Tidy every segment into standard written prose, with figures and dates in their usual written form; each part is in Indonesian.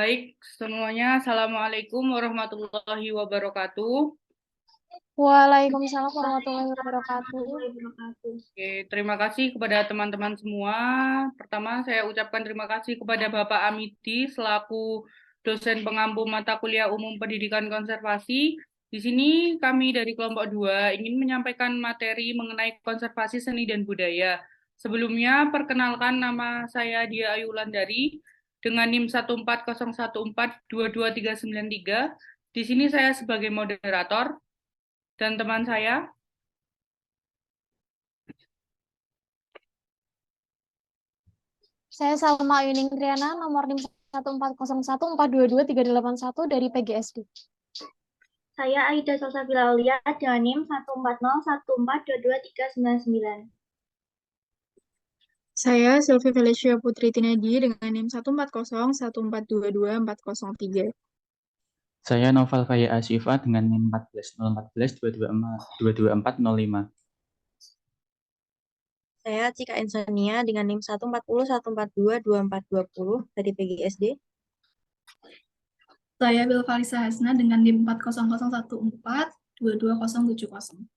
Baik, semuanya. Assalamualaikum warahmatullahi wabarakatuh. Waalaikumsalam warahmatullahi wabarakatuh. Oke, terima kasih kepada teman-teman semua. Pertama, saya ucapkan terima kasih kepada Bapak Amidi selaku dosen pengampu mata kuliah umum pendidikan konservasi. Di sini kami dari kelompok 2 ingin menyampaikan materi mengenai konservasi seni dan budaya. Sebelumnya, perkenalkan nama saya Dia Ayu Wulandari dengan NIM 14014222393. Di sini saya sebagai moderator dan teman saya. Saya Salma Yuning Triana, nomor NIM 14014223881 dari PGSD. Saya Aida Salsabila Aulia dengan NIM 14014222399. Saya Sylvie Felicia Putri Tinadi dengan NIM 14014222403. Saya Noval Faya Asyifa dengan NIM 14014 Saya Cika Insania dengan NIM 14014222420 dari PGSD. Saya Bilvalisa Hasna dengan NIM 400142270.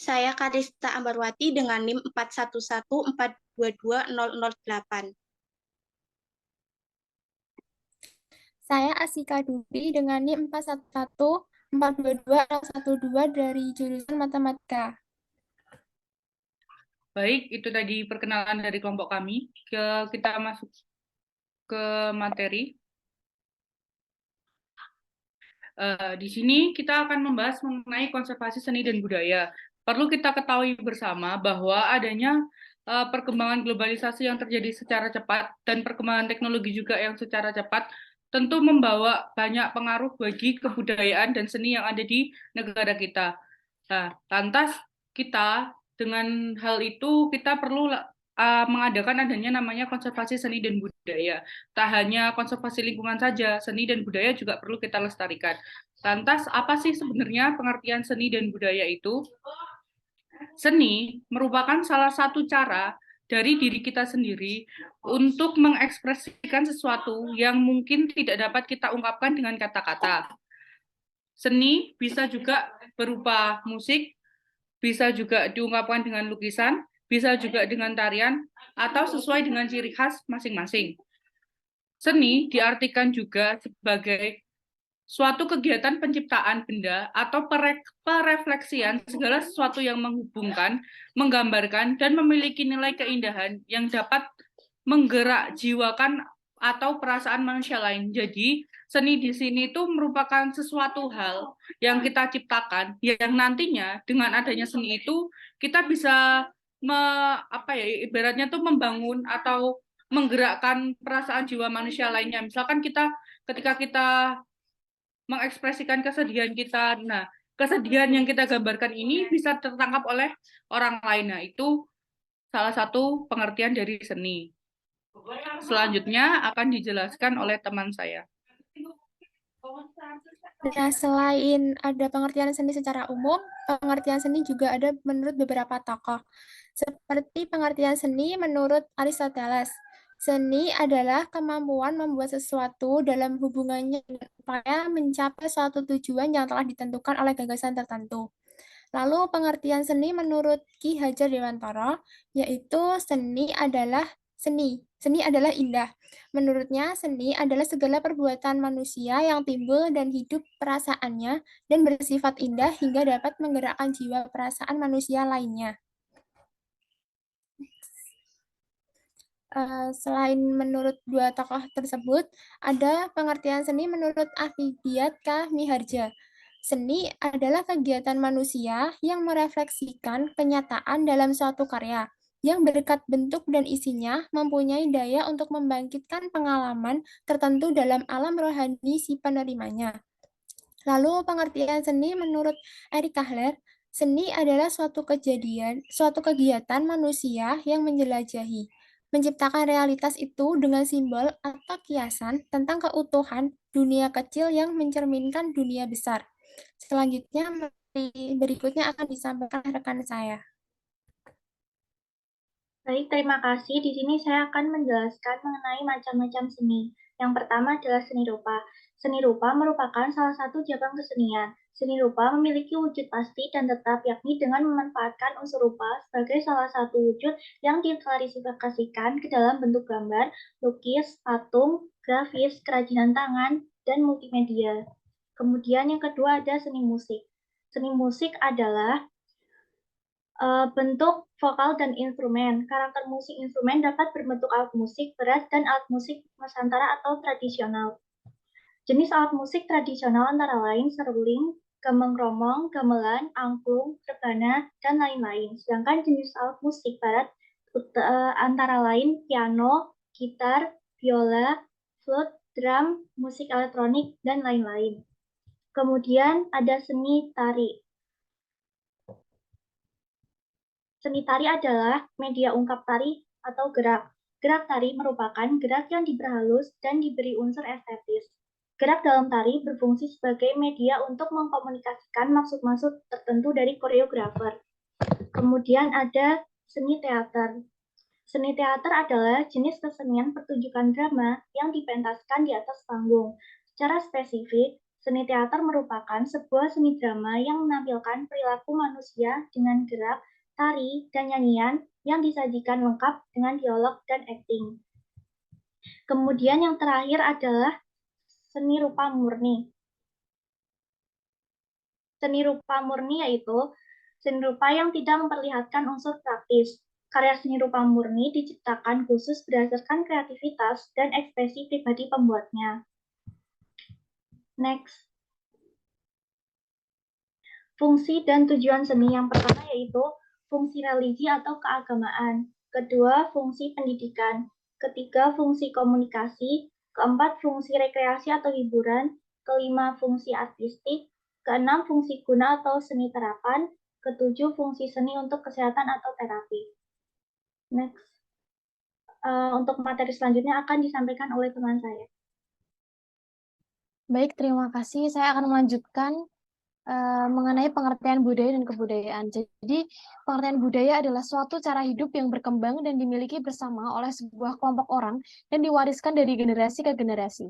Saya Karista Ambarwati dengan NIM 4114222008. Saya Asika Duri dengan NIM 41142212 dari jurusan Matematika. Baik, itu tadi perkenalan dari kelompok kami. Kita masuk ke materi. Di sini kita akan membahas mengenai konservasi seni dan budaya. Perlu kita ketahui bersama bahwa adanya perkembangan globalisasi yang terjadi secara cepat dan perkembangan teknologi juga yang secara cepat tentu membawa banyak pengaruh bagi kebudayaan dan seni yang ada di negara kita. Nah, lantas kita dengan hal itu kita perlu mengadakan adanya namanya konservasi seni dan budaya. Tak hanya konservasi lingkungan saja, seni dan budaya juga perlu kita lestarikan. Lantas, apa sih sebenarnya pengertian seni dan budaya itu? Seni merupakan salah satu cara dari diri kita sendiri untuk mengekspresikan sesuatu yang mungkin tidak dapat kita ungkapkan dengan kata-kata. Seni bisa juga berupa musik, bisa juga diungkapkan dengan lukisan, bisa juga dengan tarian, atau sesuai dengan ciri khas masing-masing. Seni diartikan juga sebagai suatu kegiatan penciptaan benda atau perefleksian segala sesuatu yang menghubungkan, menggambarkan, dan memiliki nilai keindahan yang dapat menggerak jiwakan atau perasaan manusia lain. Jadi, seni di sini itu merupakan sesuatu hal yang kita ciptakan, yang nantinya dengan adanya seni itu kita bisa ibaratnya tuh membangun atau menggerakkan perasaan jiwa manusia lainnya. Misalkan ketika kita mengekspresikan kesedihan kita, nah kesedihan yang kita gambarkan ini bisa tertangkap oleh orang lain. Nah, itu salah satu pengertian dari seni. Selanjutnya akan dijelaskan oleh teman saya. Nah, selain ada pengertian seni secara umum, pengertian seni juga ada menurut beberapa tokoh. Seperti pengertian seni menurut Aristoteles. Seni adalah kemampuan membuat sesuatu dalam hubungannya dengan upaya mencapai suatu tujuan yang telah ditentukan oleh gagasan tertentu. Lalu pengertian seni menurut Ki Hajar Dewantara, yaitu seni adalah seni. Seni adalah indah. Menurutnya, seni adalah segala perbuatan manusia yang timbul dan hidup perasaannya dan bersifat indah hingga dapat menggerakkan jiwa perasaan manusia lainnya. Selain menurut dua tokoh tersebut, ada pengertian seni menurut Afidiyat K. Miharja. Seni adalah kegiatan manusia yang merefleksikan kenyataan dalam suatu karya, yang berkat bentuk dan isinya mempunyai daya untuk membangkitkan pengalaman tertentu dalam alam rohani si penerimanya. Lalu pengertian seni menurut Eric Kahler, seni adalah suatu kegiatan manusia yang menjelajahi, menciptakan realitas itu dengan simbol atau kiasan tentang keutuhan dunia kecil yang mencerminkan dunia besar. Selanjutnya, berikutnya akan disampaikan rekan saya. Baik, terima kasih. Di sini saya akan menjelaskan mengenai macam-macam seni. Yang pertama adalah seni rupa. Seni rupa merupakan salah satu cabang kesenian. Seni rupa memiliki wujud pasti dan tetap, yakni dengan memanfaatkan unsur rupa sebagai salah satu wujud yang diklasifikasikan ke dalam bentuk gambar, lukis, patung, grafis, kerajinan tangan, dan multimedia. Kemudian yang kedua ada seni musik. Seni musik adalah bentuk vokal dan instrumen. Karakter musik instrumen dapat berbentuk alat musik berat dan alat musik nusantara atau tradisional. Jenis alat musik tradisional antara lain seruling, gemeng-romong, gamelan, angklung, rebana, dan lain-lain. Sedangkan jenis alat musik barat antara lain piano, gitar, biola, flute, drum, musik elektronik, dan lain-lain. Kemudian ada seni tari. Seni tari adalah media ungkap tari atau gerak. Gerak tari merupakan gerak yang diperhalus dan diberi unsur estetis. Gerak dalam tari berfungsi sebagai media untuk mengkomunikasikan maksud-maksud tertentu dari koreografer. Kemudian ada seni teater. Seni teater adalah jenis kesenian pertunjukan drama yang dipentaskan di atas panggung. Secara spesifik, seni teater merupakan sebuah seni drama yang menampilkan perilaku manusia dengan gerak, tari, dan nyanyian yang disajikan lengkap dengan dialog dan akting. Kemudian yang terakhir adalah seni rupa murni. Seni rupa murni yaitu seni rupa yang tidak memperlihatkan unsur praktis. Karya seni rupa murni diciptakan khusus berdasarkan kreativitas dan ekspresi pribadi pembuatnya. Next. Fungsi dan tujuan seni yang pertama yaitu fungsi religi atau keagamaan. Kedua, fungsi pendidikan. Ketiga, fungsi komunikasi. Keempat, fungsi rekreasi atau hiburan. Kelima, fungsi artistik. Keenam, fungsi guna atau seni terapan. Ketujuh, fungsi seni untuk kesehatan atau terapi. Next. Untuk materi selanjutnya akan disampaikan oleh teman saya. Baik, terima kasih. Saya akan melanjutkan mengenai pengertian budaya dan kebudayaan. Jadi, pengertian budaya adalah suatu cara hidup yang berkembang dan dimiliki bersama oleh sebuah kelompok orang dan diwariskan dari generasi ke generasi.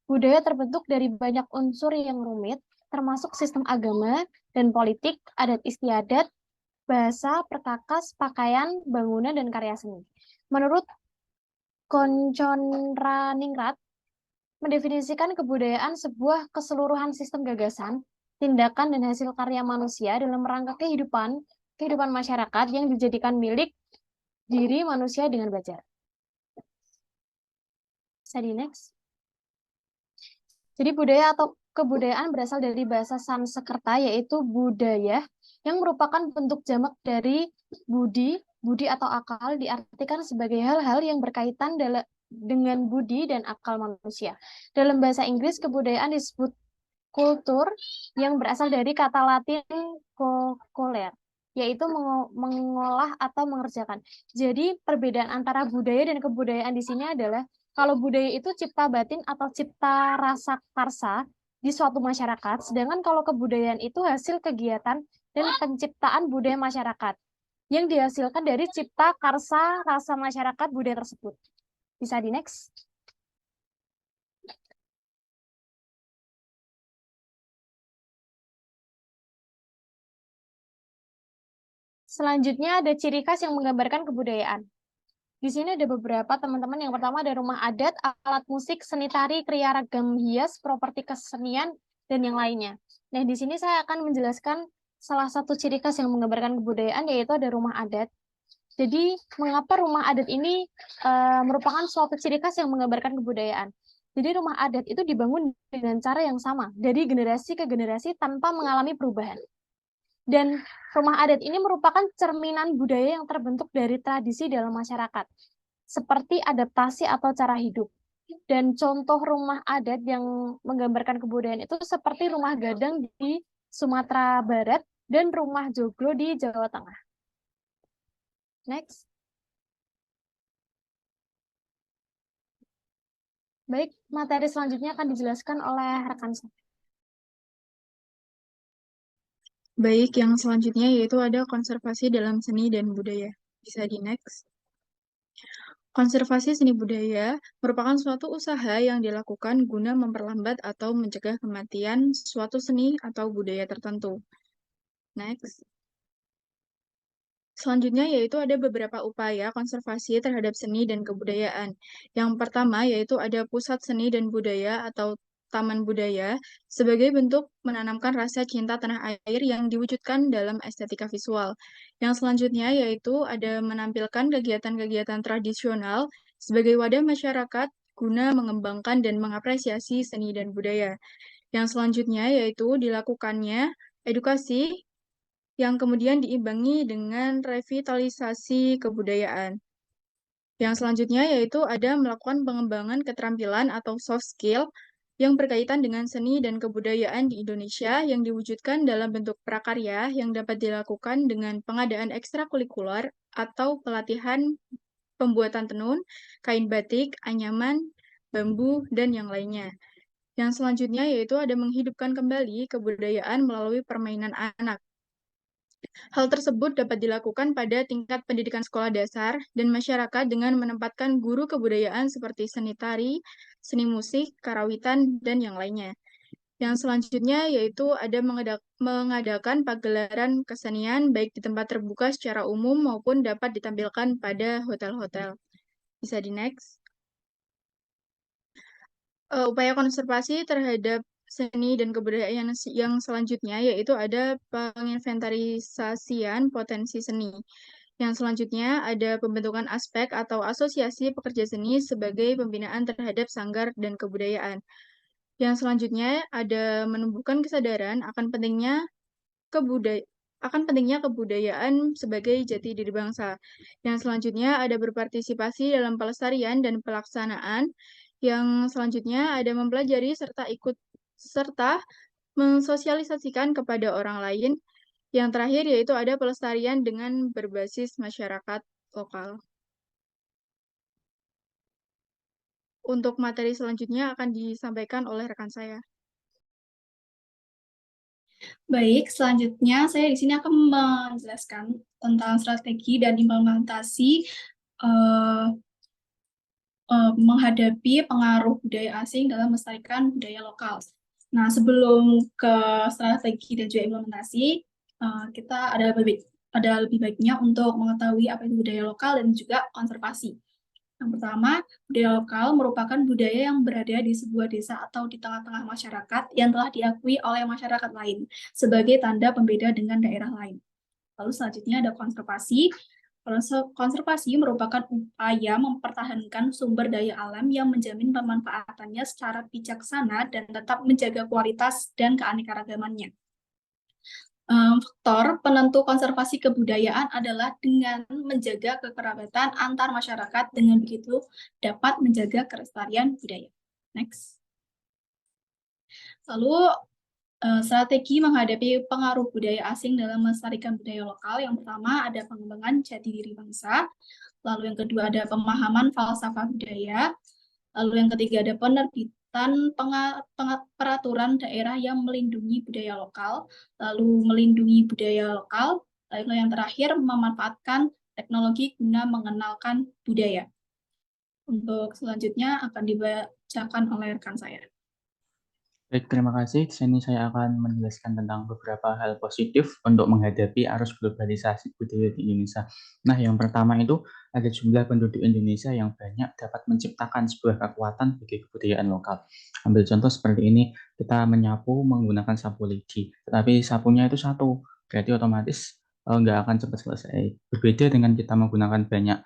Budaya terbentuk dari banyak unsur yang rumit, termasuk sistem agama dan politik, adat istiadat, bahasa, perkakas, pakaian, bangunan, dan karya seni. Menurut Konconraningrat, mendefinisikan kebudayaan sebuah keseluruhan sistem gagasan, tindakan, dan hasil karya manusia dalam rangka kehidupan masyarakat yang dijadikan milik diri manusia dengan belajar. Study next. Jadi budaya atau kebudayaan berasal dari bahasa Sanskerta yaitu budaya yang merupakan bentuk jamak dari budi atau akal diartikan sebagai hal-hal yang berkaitan dengan budi dan akal manusia. Dalam bahasa Inggris, kebudayaan disebut kultur yang berasal dari kata Latin coler, yaitu mengolah atau mengerjakan. Jadi perbedaan antara budaya dan kebudayaan di sini adalah kalau budaya itu cipta batin atau cipta rasa karsa di suatu masyarakat, sedangkan kalau kebudayaan itu hasil kegiatan dan penciptaan budaya masyarakat yang dihasilkan dari cipta karsa rasa masyarakat budaya tersebut. Bisa di next. Selanjutnya ada ciri khas yang menggambarkan kebudayaan. Di sini ada beberapa teman-teman. Yang pertama ada rumah adat, alat musik, seni tari, kriya ragam hias, properti kesenian, dan yang lainnya. Nah, di sini saya akan menjelaskan salah satu ciri khas yang menggambarkan kebudayaan, yaitu ada rumah adat. Jadi, mengapa rumah adat ini merupakan suatu ciri khas yang menggambarkan kebudayaan? Jadi, rumah adat itu dibangun dengan cara yang sama, dari generasi ke generasi tanpa mengalami perubahan. Dan rumah adat ini merupakan cerminan budaya yang terbentuk dari tradisi dalam masyarakat, seperti adaptasi atau cara hidup. Dan contoh rumah adat yang menggambarkan kebudayaan itu seperti rumah gadang di Sumatera Barat dan rumah joglo di Jawa Tengah. Next. Baik, materi selanjutnya akan dijelaskan oleh rekan saya. Baik, yang selanjutnya yaitu ada konservasi dalam seni dan budaya. Bisa di next. Konservasi seni budaya merupakan suatu usaha yang dilakukan guna memperlambat atau mencegah kematian suatu seni atau budaya tertentu. Next. Selanjutnya yaitu ada beberapa upaya konservasi terhadap seni dan kebudayaan. Yang pertama yaitu ada pusat seni dan budaya atau taman budaya sebagai bentuk menanamkan rasa cinta tanah air yang diwujudkan dalam estetika visual. Yang selanjutnya yaitu ada menampilkan kegiatan-kegiatan tradisional sebagai wadah masyarakat guna mengembangkan dan mengapresiasi seni dan budaya. Yang selanjutnya yaitu dilakukannya edukasi yang kemudian diimbangi dengan revitalisasi kebudayaan. Yang selanjutnya yaitu ada melakukan pengembangan keterampilan atau soft skill yang berkaitan dengan seni dan kebudayaan di Indonesia yang diwujudkan dalam bentuk prakarya yang dapat dilakukan dengan pengadaan ekstrakurikuler atau pelatihan pembuatan tenun, kain batik, anyaman, bambu, dan yang lainnya. Yang selanjutnya yaitu ada menghidupkan kembali kebudayaan melalui permainan anak. Hal tersebut dapat dilakukan pada tingkat pendidikan sekolah dasar dan masyarakat dengan menempatkan guru kebudayaan seperti seni tari, seni musik, karawitan, dan yang lainnya. Yang selanjutnya yaitu ada mengadakan pagelaran kesenian baik di tempat terbuka secara umum maupun dapat ditampilkan pada hotel-hotel. Bisa di next. Upaya konservasi terhadap seni dan kebudayaan yang selanjutnya yaitu ada penginventarisasian potensi seni. Yang selanjutnya ada pembentukan aspek atau asosiasi pekerja seni sebagai pembinaan terhadap sanggar dan kebudayaan. Yang selanjutnya ada menumbuhkan kesadaran akan pentingnya kebudayaan sebagai jati diri bangsa. Yang selanjutnya ada berpartisipasi dalam pelestarian dan pelaksanaan. Yang selanjutnya ada mempelajari serta mensosialisasikan kepada orang lain. Yang terakhir yaitu ada pelestarian dengan berbasis masyarakat lokal. Untuk materi selanjutnya akan disampaikan oleh rekan saya. Baik, selanjutnya saya di sini akan menjelaskan tentang strategi dan implementasi eh, menghadapi pengaruh budaya asing dalam melestarikan budaya lokal. Nah, sebelum ke strategi dan juga implementasi, kita ada lebih baiknya untuk mengetahui apa itu budaya lokal dan juga konservasi. Yang pertama, budaya lokal merupakan budaya yang berada di sebuah desa atau di tengah-tengah masyarakat yang telah diakui oleh masyarakat lain sebagai tanda pembeda dengan daerah lain. Lalu selanjutnya ada konservasi. Konservasi merupakan upaya mempertahankan sumber daya alam yang menjamin pemanfaatannya secara bijaksana dan tetap menjaga kualitas dan keanekaragamannya. Faktor penentu konservasi kebudayaan adalah dengan menjaga kekerabatan antar masyarakat, dengan begitu dapat menjaga kelestarian budaya. Next. Lalu strategi menghadapi pengaruh budaya asing dalam melestarikan budaya lokal. Yang pertama ada pengembangan jati diri bangsa, lalu yang kedua ada pemahaman falsafah budaya, lalu yang ketiga ada penerbitan peraturan daerah yang melindungi budaya lokal, lalu melindungi budaya lokal, lalu yang terakhir memanfaatkan teknologi guna mengenalkan budaya. Untuk selanjutnya akan dibacakan oleh rekan saya. Baik, terima kasih. Di sini saya akan menjelaskan tentang beberapa hal positif untuk menghadapi arus globalisasi budaya di Indonesia. Nah, yang pertama itu ada jumlah penduduk Indonesia yang banyak dapat menciptakan sebuah kekuatan bagi kebudayaan lokal. Ambil contoh seperti ini, kita menyapu menggunakan sapu lidi, tetapi sapunya itu satu, berarti otomatis nggak akan cepat selesai. Berbeda dengan kita menggunakan banyak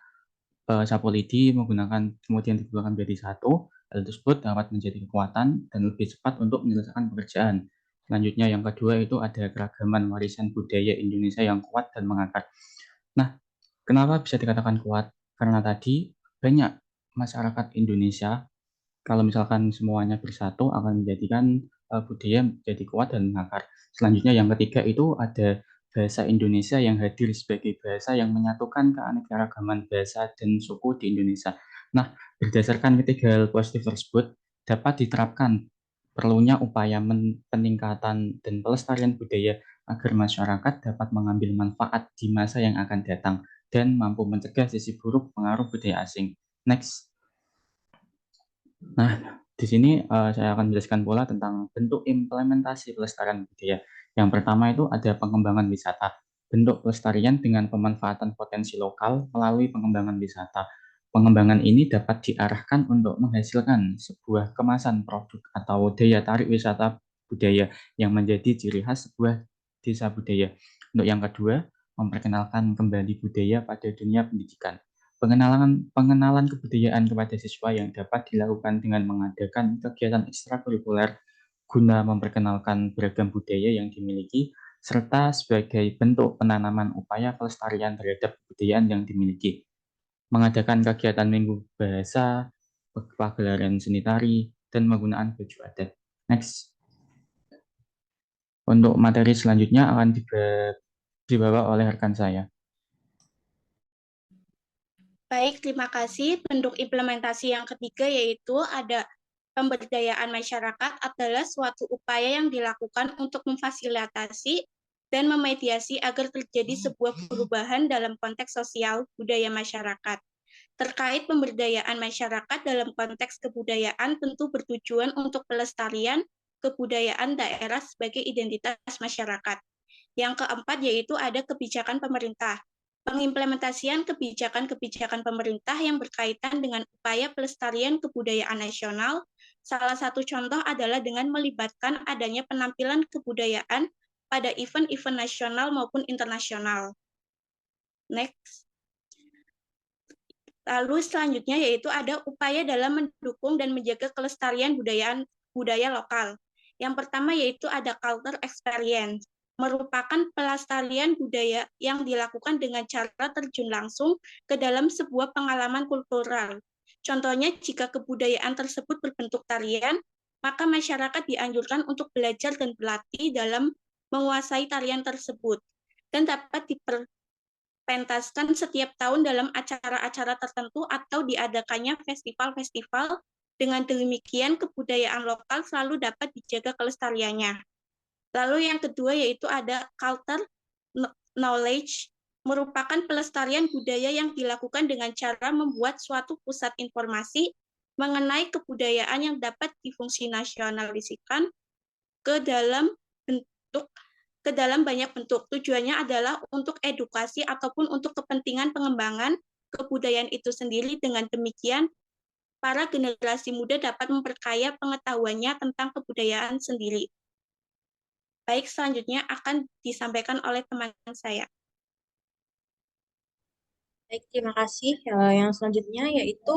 sapu lidi, kemudian dikeluarkan menjadi satu, hal tersebut dapat menjadi kekuatan dan lebih cepat untuk menyelesaikan pekerjaan. Selanjutnya yang kedua itu ada keragaman warisan budaya Indonesia yang kuat dan mengakar. Nah, kenapa bisa dikatakan kuat? Karena tadi banyak masyarakat Indonesia, kalau misalkan semuanya bersatu akan menjadikan budaya menjadi kuat dan mengakar. Selanjutnya yang ketiga itu ada bahasa Indonesia yang hadir sebagai bahasa yang menyatukan keanekaragaman bahasa dan suku di Indonesia. Nah, berdasarkan ketiga hal positif tersebut, dapat diterapkan perlunya upaya peningkatan dan pelestarian budaya agar masyarakat dapat mengambil manfaat di masa yang akan datang dan mampu mencegah sisi buruk pengaruh budaya asing. Next. Nah, di sini saya akan menjelaskan pula tentang bentuk implementasi pelestarian budaya. Yang pertama itu ada pengembangan wisata. Bentuk pelestarian dengan pemanfaatan potensi lokal melalui pengembangan wisata. Pengembangan ini dapat diarahkan untuk menghasilkan sebuah kemasan produk atau daya tarik wisata budaya yang menjadi ciri khas sebuah desa budaya. Untuk yang kedua, memperkenalkan kembali budaya pada dunia pendidikan. Pengenalan kebudayaan kepada siswa yang dapat dilakukan dengan mengadakan kegiatan ekstrakurikuler guna memperkenalkan beragam budaya yang dimiliki, serta sebagai bentuk penanaman upaya pelestarian terhadap kebudayaan yang dimiliki. Mengadakan kegiatan minggu bahasa, pagelaran seni tari, dan penggunaan baju adat. Next. Untuk materi selanjutnya akan dibawa oleh rekan saya. Baik, terima kasih. Bentuk implementasi yang ketiga yaitu ada pemberdayaan masyarakat adalah suatu upaya yang dilakukan untuk memfasilitasi dan memediasi agar terjadi sebuah perubahan dalam konteks sosial budaya masyarakat. Terkait pemberdayaan masyarakat dalam konteks kebudayaan tentu bertujuan untuk pelestarian kebudayaan daerah sebagai identitas masyarakat. Yang keempat yaitu ada kebijakan pemerintah. Pengimplementasian kebijakan-kebijakan pemerintah yang berkaitan dengan upaya pelestarian kebudayaan nasional, salah satu contoh adalah dengan melibatkan adanya penampilan kebudayaan pada event-event nasional maupun internasional. Next. Lalu selanjutnya yaitu ada upaya dalam mendukung dan menjaga kelestarian budaya lokal. Yang pertama yaitu ada culture experience, merupakan pelestarian budaya yang dilakukan dengan cara terjun langsung ke dalam sebuah pengalaman kultural. Contohnya, jika kebudayaan tersebut berbentuk tarian, maka masyarakat dianjurkan untuk belajar dan berlatih dalam menguasai tarian tersebut, dan dapat dipentaskan setiap tahun dalam acara-acara tertentu atau diadakannya festival-festival. Dengan demikian, kebudayaan lokal selalu dapat dijaga kelestariannya. Lalu yang kedua yaitu ada culture knowledge, merupakan pelestarian budaya yang dilakukan dengan cara membuat suatu pusat informasi mengenai kebudayaan yang dapat difungsionasionalisikan ke dalam banyak bentuk. Tujuannya adalah untuk edukasi ataupun untuk kepentingan pengembangan kebudayaan itu sendiri. Dengan demikian, para generasi muda dapat memperkaya pengetahuannya tentang kebudayaan sendiri. Baik, selanjutnya akan disampaikan oleh teman saya. Baik, terima kasih. Yang selanjutnya yaitu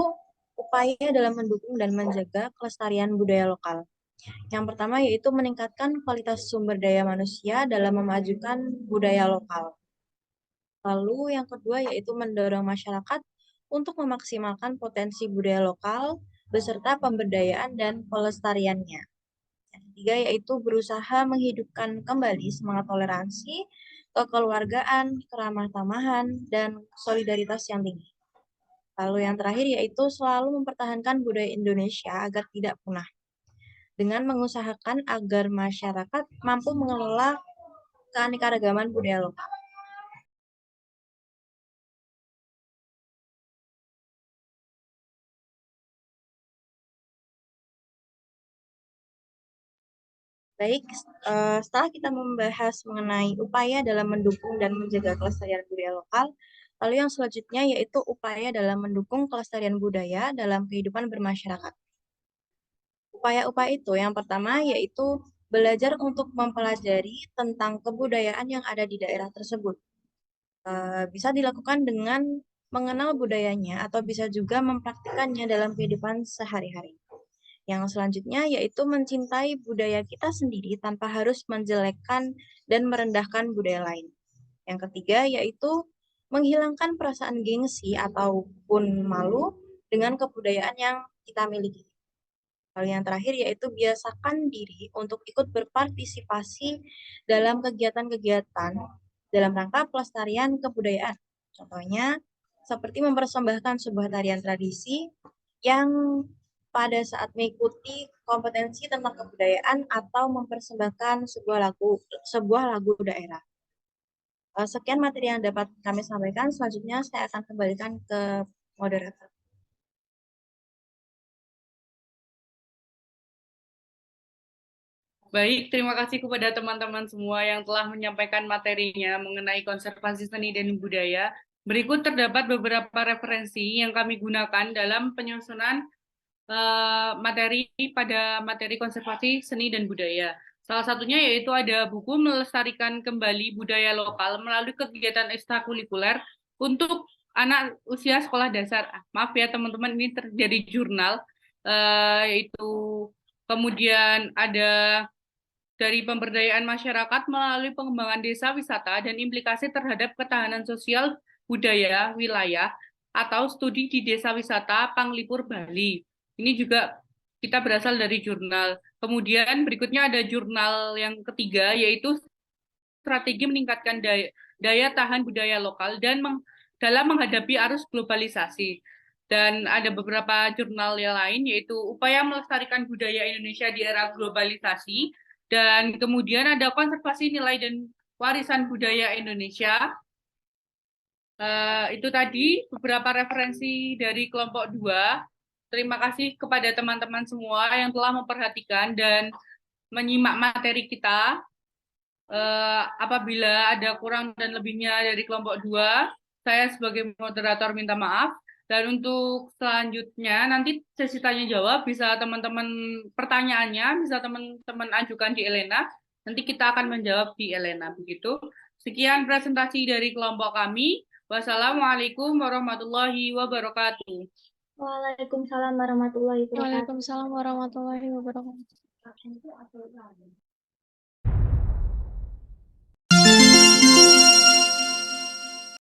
upaya dalam mendukung dan menjaga kelestarian budaya lokal. Yang pertama yaitu meningkatkan kualitas sumber daya manusia dalam memajukan budaya lokal. Lalu yang kedua yaitu mendorong masyarakat untuk memaksimalkan potensi budaya lokal beserta pemberdayaan dan pelestariannya. Yang ketiga yaitu berusaha menghidupkan kembali semangat toleransi, kekeluargaan, keramah tamahan, dan solidaritas yang tinggi. Lalu yang terakhir yaitu selalu mempertahankan budaya Indonesia agar tidak punah, dengan mengusahakan agar masyarakat mampu mengelola keanekaragaman budaya lokal. Baik, setelah kita membahas mengenai upaya dalam mendukung dan menjaga kelestarian budaya lokal, lalu yang selanjutnya yaitu upaya dalam mendukung kelestarian budaya dalam kehidupan bermasyarakat. Upaya-upaya itu yang pertama yaitu belajar untuk mempelajari tentang kebudayaan yang ada di daerah tersebut. Bisa dilakukan dengan mengenal budayanya atau bisa juga mempraktikannya dalam kehidupan sehari-hari. Yang selanjutnya yaitu mencintai budaya kita sendiri tanpa harus menjelekkan dan merendahkan budaya lain. Yang ketiga yaitu menghilangkan perasaan gengsi ataupun malu dengan kebudayaan yang kita miliki. Lalu yang terakhir yaitu biasakan diri untuk ikut berpartisipasi dalam kegiatan-kegiatan dalam rangka pelestarian kebudayaan. Contohnya seperti mempersembahkan sebuah tarian tradisi yang pada saat mengikuti kompetensi tentang kebudayaan atau mempersembahkan sebuah lagu daerah. Sekian materi yang dapat kami sampaikan. Selanjutnya saya akan kembalikan ke moderator. Baik, terima kasih kepada teman-teman semua yang telah menyampaikan materinya mengenai konservasi seni dan budaya. Berikut terdapat beberapa referensi yang kami gunakan dalam penyusunan materi pada materi konservasi seni dan budaya. Salah satunya yaitu ada buku Melestarikan Kembali Budaya Lokal melalui kegiatan ekstrakurikuler untuk anak usia sekolah dasar. Maaf ya teman-teman, ini terjadi jurnal, yaitu kemudian ada dari pemberdayaan masyarakat melalui pengembangan desa wisata dan implikasi terhadap ketahanan sosial budaya wilayah atau studi di desa wisata Panglipur Bali. Ini juga kita berasal dari jurnal. Kemudian berikutnya ada jurnal yang ketiga yaitu strategi meningkatkan daya tahan budaya lokal dan dalam menghadapi arus globalisasi. Dan ada beberapa jurnal yang lain yaitu upaya melestarikan budaya Indonesia di era globalisasi, dan kemudian ada konservasi nilai dan warisan budaya Indonesia. Itu tadi beberapa referensi dari kelompok 2. Terima kasih kepada teman-teman semua yang telah memperhatikan dan menyimak materi kita. Apabila ada kurang dan lebihnya dari kelompok 2, saya sebagai moderator minta maaf. Dan untuk selanjutnya nanti sesi tanya jawab bisa teman-teman pertanyaannya bisa teman-teman ajukan di Elena. Nanti kita akan menjawab di Elena begitu. Sekian presentasi dari kelompok kami. Wassalamualaikum warahmatullahi wabarakatuh. Waalaikumsalam warahmatullahi wabarakatuh. Waalaikumsalam warahmatullahi wabarakatuh.